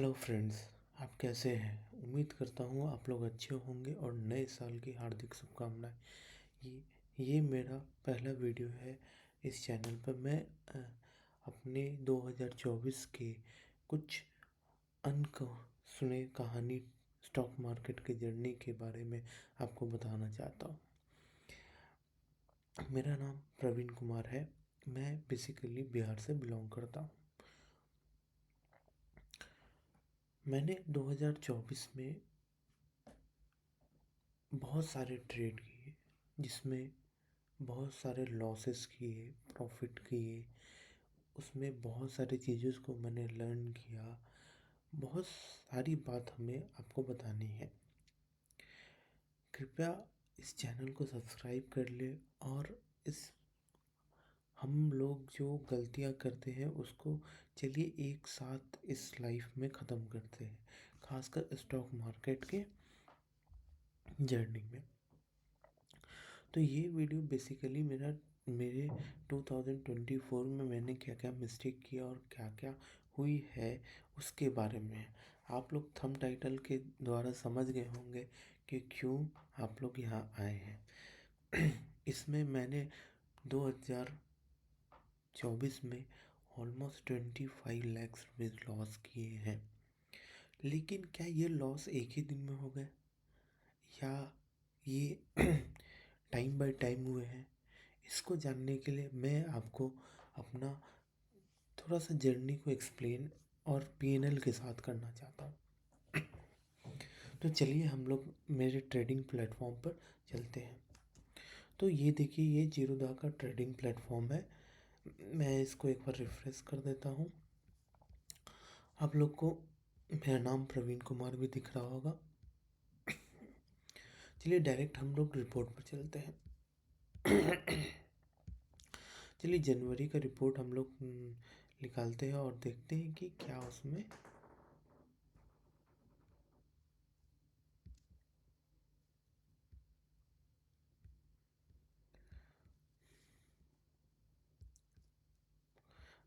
Hello friends. आप कैसे हैं? उम्मीद करता हूँ आप लोग अच्छे होंगे और नए साल की हार्दिक शुभकामनाएं। ये मेरा पहला वीडियो है इस चैनल पर। मैं अपने 2024 के कुछ अनक सुने कहानी स्टॉक मार्केट की जर्नी के बारे में आपको बताना चाहता हूँ। मेरा नाम प्रवीण कुमार है। मैं बेसिकली बिहार से बिलोंग करता हूँ। मैंने 2024 में बहुत सारे ट्रेड किए, जिसमें बहुत सारे लॉसेस किए, प्रॉफिट किए। उसमें बहुत सारी चीज़ों को मैंने लर्न किया। बहुत सारी बात हमें आपको बतानी है। कृपया इस चैनल को सब्सक्राइब कर ले और इस हम लोग जो गलतियां करते हैं उसको चलिए एक साथ इस लाइफ में ख़त्म करते हैं, खासकर स्टॉक मार्केट के जर्नी में। तो ये वीडियो बेसिकली मेरे 2024 में मैंने क्या क्या मिस्टेक किया और क्या क्या हुई है उसके बारे में है। आप लोग थंब टाइटल के द्वारा समझ गए होंगे कि क्यों आप लोग यहाँ आए हैं। इसमें मैंने 2024 में ऑलमोस्ट 25 लाख रुपये लॉस किए हैं। लेकिन क्या ये लॉस एक ही दिन में हो गए या ये टाइम बाय टाइम हुए हैं? इसको जानने के लिए मैं आपको अपना थोड़ा सा जर्नी को एक्सप्लेन और पीएनएल के साथ करना चाहता हूँ। तो चलिए हम लोग मेरे ट्रेडिंग प्लेटफॉर्म पर चलते हैं। तो ये देखिए, ये जीरोधा का ट्रेडिंग प्लेटफॉर्म है। मैं इसको एक बार रिफ्रेश कर देता हूँ। आप लोग को मेरा नाम प्रवीण कुमार भी दिख रहा होगा। चलिए डायरेक्ट हम लोग रिपोर्ट पर चलते हैं। चलिए जनवरी का रिपोर्ट हम लोग निकालते हैं और देखते हैं कि क्या उसमें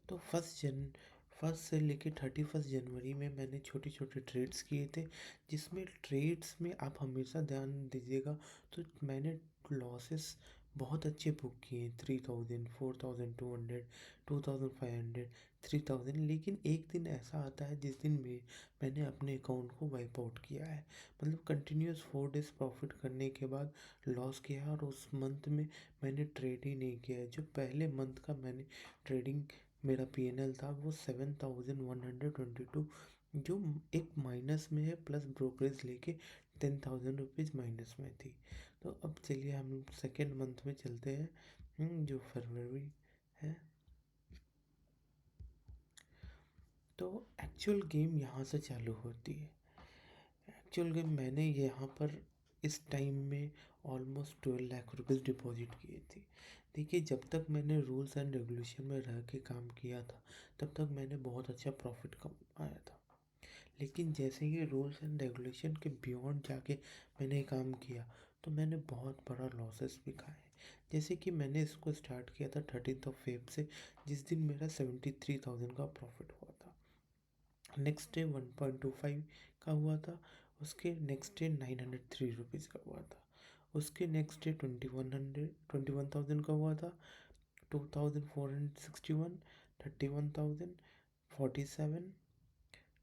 तो फर्स्ट से लेके 31 जनवरी में मैंने छोटे छोटे ट्रेड्स किए थे। जिसमें ट्रेड्स में आप हमेशा ध्यान दीजिएगा, तो मैंने लॉसेस बहुत अच्छे बुक किए, 3000, 4200, 2500, 3000। लेकिन एक दिन ऐसा आता है जिस दिन मैंने अपने अकाउंट को वाइप आउट किया है। मतलब कंटिन्यूस 4 डेज प्रॉफिट करने के बाद लॉस किया, और उस मंथ में मैंने ट्रेड ही नहीं किया है। जो पहले मंथ का मैंने ट्रेडिंग मेरा पीएनएल था वो 7122, जो एक माइनस में है, प्लस ब्रोकरेज लेके 10,000 रुपीज़ माइनस में थी। तो अब चलिए हम सेकेंड मंथ में चलते हैं, जो फरवरी है। तो एक्चुअल गेम यहाँ से चालू होती है। एक्चुअल गेम मैंने यहाँ पर इस टाइम में ऑलमोस्ट 12 लाख रुपीज़ डिपॉजिट किए थे। देखिए, जब तक मैंने रूल्स एंड रेगुलेशन में रह के काम किया था तब तक मैंने बहुत अच्छा प्रॉफिट कमाया था। लेकिन जैसे ही रूल्स एंड रेगुलेशन के बियॉन्ड जाके मैंने काम किया तो मैंने बहुत बड़ा लॉसेस भी खाए। जैसे कि मैंने इसको स्टार्ट किया था 13 से, जिस दिन मेरा 73,000 का प्रॉफिट हुआ था। नेक्स्ट डे 1.25 का हुआ था। उसके नेक्स्ट डे 903 रुपीज़ का हुआ था। उसके नेक्स्ट डे 21,000 का हुआ था। 2,461, 31,000, 47,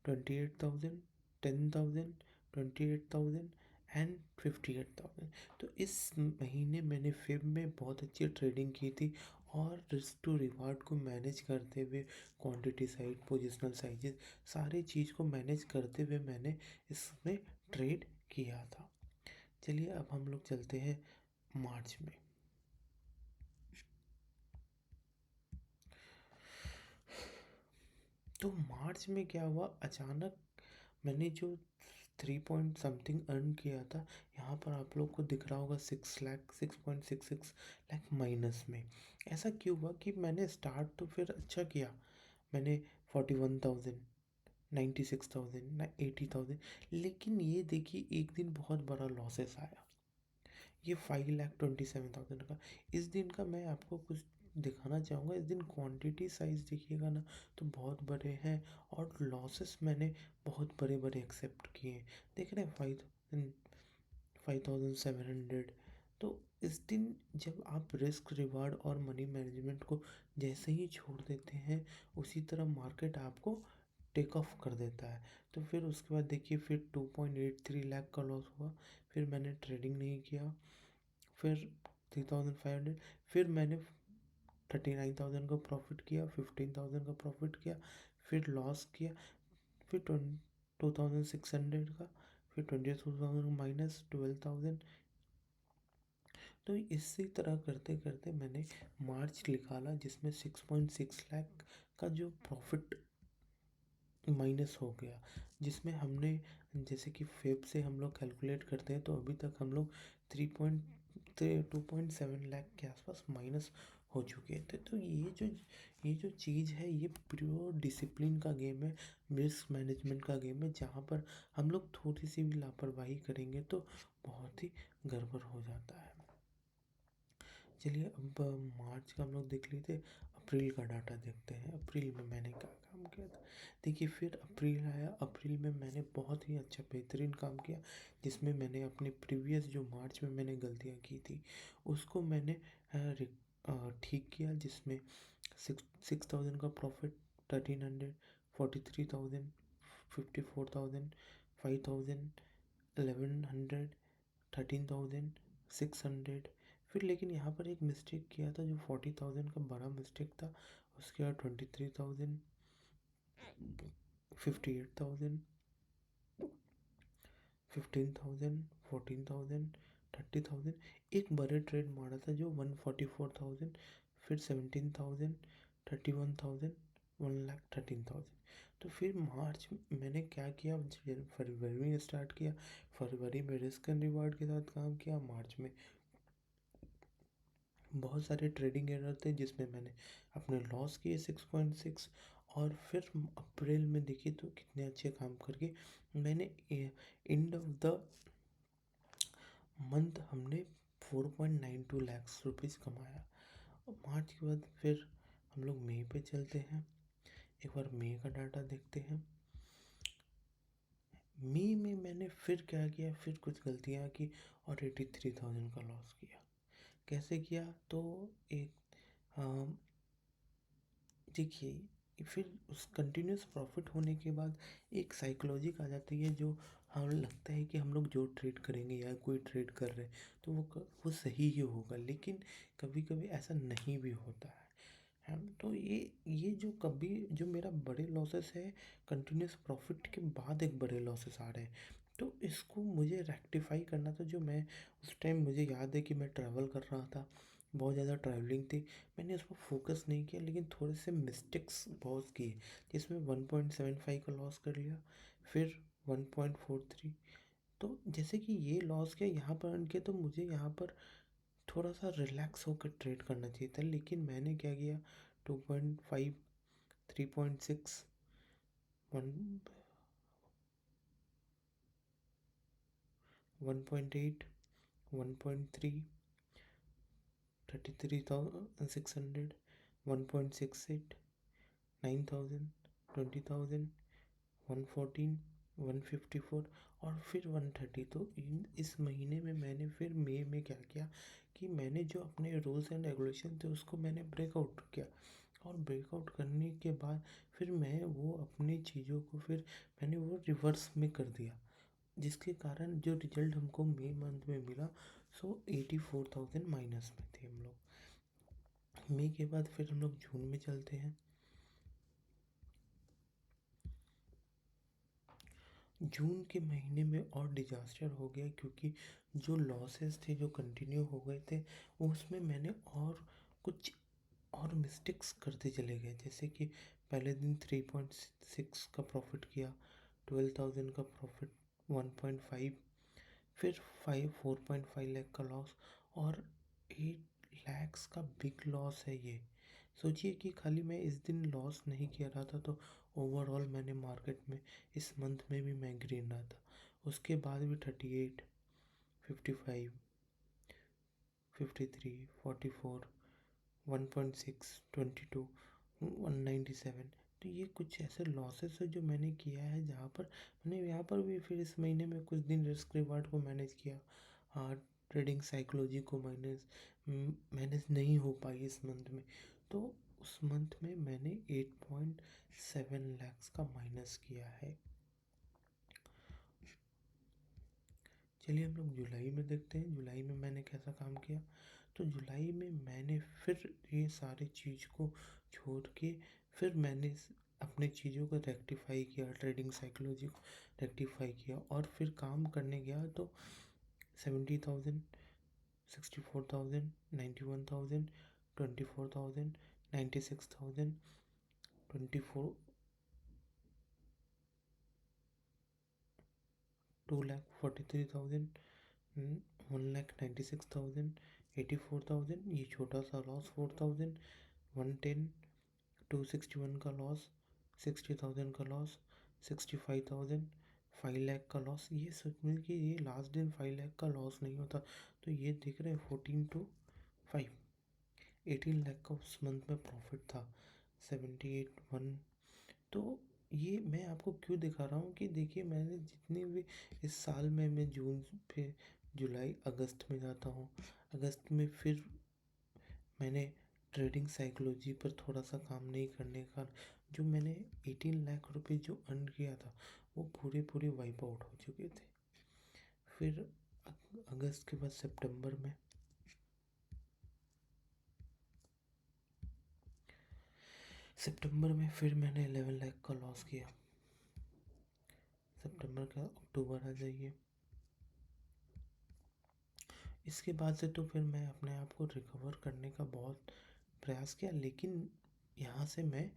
28,000, 10,000, 28,000 एंड 58,000। तो इस महीने मैंने फेब में बहुत अच्छी ट्रेडिंग की थी, और रिस्क टू रिवार्ड को मैनेज करते हुए, क्वांटिटी साइज, पोजिशनल साइजेस, सारी चीज़ को मैनेज करते हुए मैंने इसमें ट्रेड किया था। चलिए अब हम लोग चलते हैं मार्च में। तो मार्च में क्या हुआ, अचानक मैंने जो 3 पॉइंट समथिंग अर्न किया था, यहाँ पर आप लोग को दिख रहा होगा 6.66 लाख माइनस में। ऐसा क्यों हुआ कि मैंने स्टार्ट तो फिर अच्छा किया। मैंने 41,000, 96,000, 80,000। लेकिन ये देखिए, एक दिन बहुत बड़ा लॉसेस आया, ये 5,27,000 का। इस दिन का मैं आपको कुछ दिखाना चाहूँगा, इस दिन क्वांटिटी साइज़ देखिएगा ना तो बहुत बड़े हैं और लॉसेस मैंने बहुत बड़े-बड़े एक्सेप्ट किए हैं। देख रहे हैं 5700। तो इस दिन जब आप रिस्क रिवार्ड और मनी मैनेजमेंट को जैसे ही छोड़ देते हैं, उसी तरह मार्केट आपको टेक ऑफ कर देता है। तो फिर उसके बाद देखिए फिर 2.83 लाख का लॉस हुआ। फिर मैंने ट्रेडिंग नहीं किया। फिर 3500, फिर मैंने 39,000 का प्रॉफिट किया, 15,000 का प्रॉफिट किया, फिर लॉस किया, फिर 2,600 का, फिर 22,000 माइनस 12,000। तो इसी तरह करते करते मैंने मार्च निकाला, जिसमें 6.6 लाख का जो प्रॉफिट माइनस हो गया। जिसमें हमने, जैसे कि फेब से हम लोग कैलकुलेट करते हैं, तो अभी तक हम लोग 2.7 लाख के आसपास माइनस हो चुके थे। तो ये जो चीज़ है, ये प्योर डिसिप्लिन का गेम है, रिस्क मैनेजमेंट का गेम है, जहाँ पर हम लोग थोड़ी सी भी लापरवाही करेंगे तो बहुत ही गड़बड़ हो जाता है। चलिए अब मार्च का हम लोग देख लिए थे। अप्रैल का डाटा देखते हैं, अप्रैल में मैंने क्या काम किया था। देखिए फिर अप्रैल आया, अप्रैल में मैंने बहुत ही अच्छा बेहतरीन काम किया, जिसमें मैंने अपने प्रीवियस जो मार्च में मैंने गलतियाँ की थी उसको मैंने ठीक किया। जिसमें 6,000 का प्रॉफिट, 1,300, 43,000, 54,000, 5,000, 1,100, 13,600। फिर लेकिन यहाँ पर एक मिस्टेक किया था, जो 40,000 का बड़ा मिस्टेक था। उसके बाद 23,000, 58,000, 15,000, 14,000, 30,000। एक बड़े ट्रेड मारा था जो 144,000, फिर 17,000, 31,000, 1,13,000। तो फिर मार्च मैंने क्या किया, फरवरी में स्टार्ट किया। फरवरी में रिस्क एंड रिवार्ड के साथ काम किया। मार्च में बहुत सारे ट्रेडिंग एरर थे, जिसमें मैंने अपने लॉस किए 6.6। और फिर अप्रैल में देखिए तो कितने अच्छे काम करके मैंने एंड ऑफ द मंथ हमने 4.92 लाख रुपीज़ कमाया। और मार्च के बाद फिर हम लोग मई पे चलते हैं। एक बार मई का डाटा देखते हैं। मई में मैंने फिर क्या किया, फिर कुछ गलतियाँ की और 83,000 का लॉस किया। कैसे किया, तो एक देखिए फिर उस कंटिन्यूस प्रॉफिट होने के बाद एक साइकोलॉजी आ जाती है, जो हमें लगता है कि हम लोग जो ट्रेड करेंगे या कोई ट्रेड कर रहे हैं तो वो सही ही होगा। लेकिन कभी कभी ऐसा नहीं भी होता है। तो ये जो कभी जो मेरा बड़े लॉसेस है, कंटिन्यूस प्रॉफिट के बाद एक बड़े लॉसेस आ रहे हैं, तो इसको मुझे रेक्टिफाई करना था। जो मैं उस टाइम, मुझे याद है कि मैं ट्रैवल कर रहा था, बहुत ज़्यादा ट्रैवलिंग थी, मैंने उस पर फोकस नहीं किया, लेकिन थोड़े से मिस्टेक्स बहुत किए, जिसमें 1.75 का लॉस कर लिया, फिर 1.43। तो जैसे कि ये लॉस किया यहाँ पर अर्न किया, तो मुझे यहाँ पर थोड़ा सा रिलैक्स होकर ट्रेड करना चाहिए था। लेकिन मैंने क्या किया, 2.5, 3.6, 1.8, 1.3, 33,600, 1.68, 9,000, 20,000, 114, 154 और फिर 130। तो इस महीने में मैंने फिर मई में क्या किया कि मैंने जो अपने रूल्स एंड रेगुलेशन थे उसको मैंने ब्रेकआउट किया। और ब्रेकआउट करने के बाद फिर मैं वो अपनी चीज़ों को फिर मैंने वो रिवर्स में कर दिया, जिसके कारण जो रिजल्ट हमको मई मंथ में मिला, सो 84,000 माइनस में थे हम लोग। मई के बाद फिर हम लोग जून में चलते हैं। जून के महीने में और डिजास्टर हो गया, क्योंकि जो लॉसेस थे जो कंटिन्यू हो गए थे, उसमें मैंने और कुछ और मिस्टेक्स करते चले गए। जैसे कि पहले दिन 3.6 का प्रॉफिट किया, 12,000 का प्रॉफिट, 1.5, फिर 4.5 लाख का लॉस, और 8 लैक्स का बिग लॉस है ये। सोचिए कि खाली मैं इस दिन लॉस नहीं किया रहा था, तो ओवरऑल मैंने मार्केट में इस मंथ में भी मैं ग्रीन रहा था। उसके बाद भी 38, 55, 53, 44, 1.6, 22, 197। तो ये कुछ ऐसे लॉसेस है जो मैंने किया है, जहाँ पर मैंने यहाँ पर भी फिर इस महीने में कुछ दिन रिस्क रिवार्ड को मैनेज किया। हाँ, ट्रेडिंग साइकोलॉजी को मैनेज नहीं हो पाई इस मंथ में। तो उस मंथ में मैंने 8.7 लैक्स का माइनस किया है। चलिए हम लोग जुलाई में देखते हैं, जुलाई में मैंने कैसा काम किया। तो जुलाई में मैंने फिर ये सारी चीज़ को छोड़ के फिर मैंने अपने चीज़ों को रेक्टिफाई किया, ट्रेडिंग साइकोलॉजी को रेक्टिफाई किया और फिर काम करने गया। तो 70,000, 64,000, 91,000, 24,000, 96,000, 24, 2,43,000, 1,96,000, 84,000, ये छोटा सा लॉस 4,000, 110, 261 का लॉस, 60,000 का लॉस, 65,000, 5 लाख का लॉस। ये सच में कि ये लास्ट दिन 5 लाख का लॉस नहीं होता। तो ये दिख रहे हैं 14 to 5, 18 लाख का उस मंथ में प्रॉफिट था। 78, 1। तो ये मैं आपको क्यों दिखा रहा हूँ कि देखिए, मैंने जितनी भी इस साल में मैं जून, फिर जुलाई, अगस्त में जाता हूँ। अगस्त में फिर मैंने ट्रेडिंग साइकोलॉजी पर थोड़ा सा काम नहीं करने का, जो मैंने 18 लाख रुपए जो अर्न किया था वो पूरे वाइप आउट हो चुके थे। फिर अगस्त के बाद सितंबर में फिर मैंने 11 लाख का लॉस किया। सितंबर का अक्टूबर आ जाइए। इसके बाद से तो फिर मैं अपने आप को रिकवर करने का बहुत प्रयास किया, लेकिन यहाँ से मैं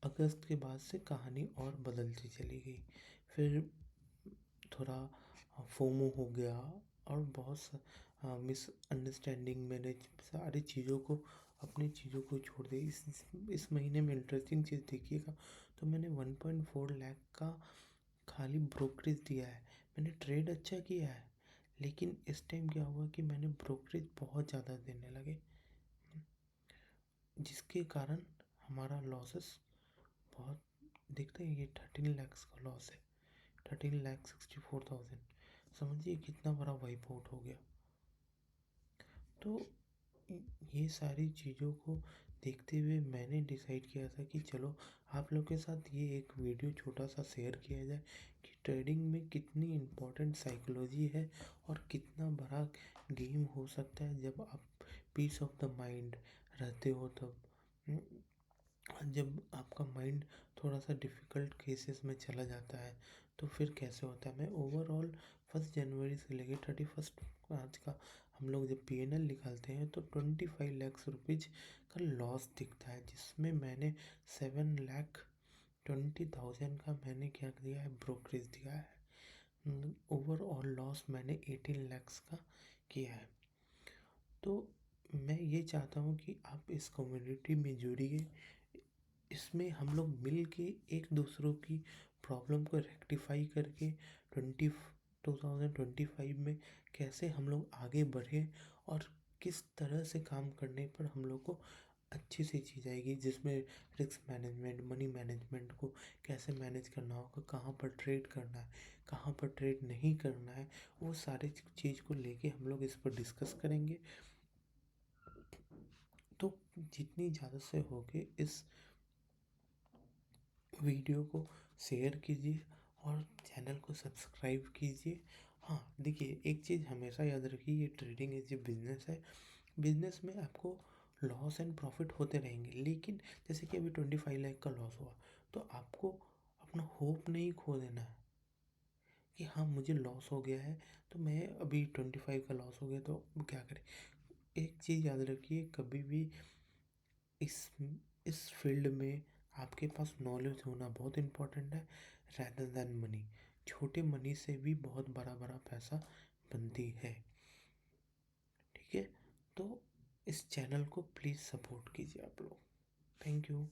अगस्त के बाद से कहानी और बदलती चली गई। फिर थोड़ा फोमो हो गया और बहुत मिसअंडरस्टैंडिंग, मैंने सारी चीज़ों को, अपनी चीज़ों को छोड़ दिया। इस महीने में इंटरेस्टिंग चीज़ देखिएगा, तो मैंने 1.4 लाख का खाली ब्रोकरेज दिया है। मैंने ट्रेड अच्छा किया है, लेकिन इस टाइम क्या हुआ कि मैंने ब्रोकरेज बहुत ज़्यादा देने लगे, जिसके कारण हमारा लॉसेस बहुत दिखते हैं। ये 13 लैक्स का लॉस है, 13,64,000। समझिए कितना बड़ा वाइप आउट हो गया। तो ये सारी चीज़ों को देखते हुए मैंने डिसाइड किया था कि चलो आप लोग के साथ ये एक वीडियो छोटा सा शेयर किया जाए कि ट्रेडिंग में कितनी इम्पोर्टेंट साइकोलॉजी है और कितना बड़ा गेम हो सकता है जब आप पीस ऑफ द माइंड रहते हो तब। जब आपका माइंड थोड़ा सा डिफ़िकल्ट केसेस में चला जाता है तो फिर कैसे होता है। मैं ओवरऑल 1 जनवरी से लेकर 31 आज का हम लोग जब PNL निकालते हैं तो 25 लाख रुपीज़ का लॉस दिखता है, जिसमें मैंने 7,20,000 का मैंने क्या दिया है, ब्रोकरेज दिया है। ओवरऑल लॉस मैंने 18 लैक्स का किया है। तो मैं ये चाहता हूँ कि आप इस कम्युनिटी में जुड़िए। इसमें हम लोग मिल के एक दूसरों की प्रॉब्लम को रेक्टिफाई करके 2025 में कैसे हम लोग आगे बढ़े और किस तरह से काम करने पर हम लोग को अच्छी सी चीज़ आएगी, जिसमें रिस्क मैनेजमेंट, मनी मैनेजमेंट को कैसे मैनेज करना होगा, कहाँ पर ट्रेड करना है, कहाँ पर ट्रेड नहीं करना है, वो सारी चीज़ को लेके हम लोग इस पर डिस्कस करेंगे। तो जितनी ज़्यादा से होके इस वीडियो को शेयर कीजिए और चैनल को सब्सक्राइब कीजिए। हाँ देखिए, एक चीज़ हमेशा याद रखिए, ये ट्रेडिंग एज ए बिजनेस है। बिजनेस में आपको लॉस एंड प्रॉफिट होते रहेंगे, लेकिन जैसे कि अभी 25 लाख का लॉस हुआ तो आपको अपना होप नहीं खो देना है कि हाँ मुझे लॉस हो गया है, तो मैं अभी 25 का लॉस हो गया तो क्या करें। एक चीज़ याद रखिए, कभी भी इस इस फील्ड में आपके पास नॉलेज होना बहुत इम्पोर्टेंट है, रैदर दैन मनी। छोटे मनी से भी बहुत बड़ा बड़ा पैसा बनती है। ठीक है, तो इस चैनल को प्लीज़ सपोर्ट कीजिए आप लोग। Thank you.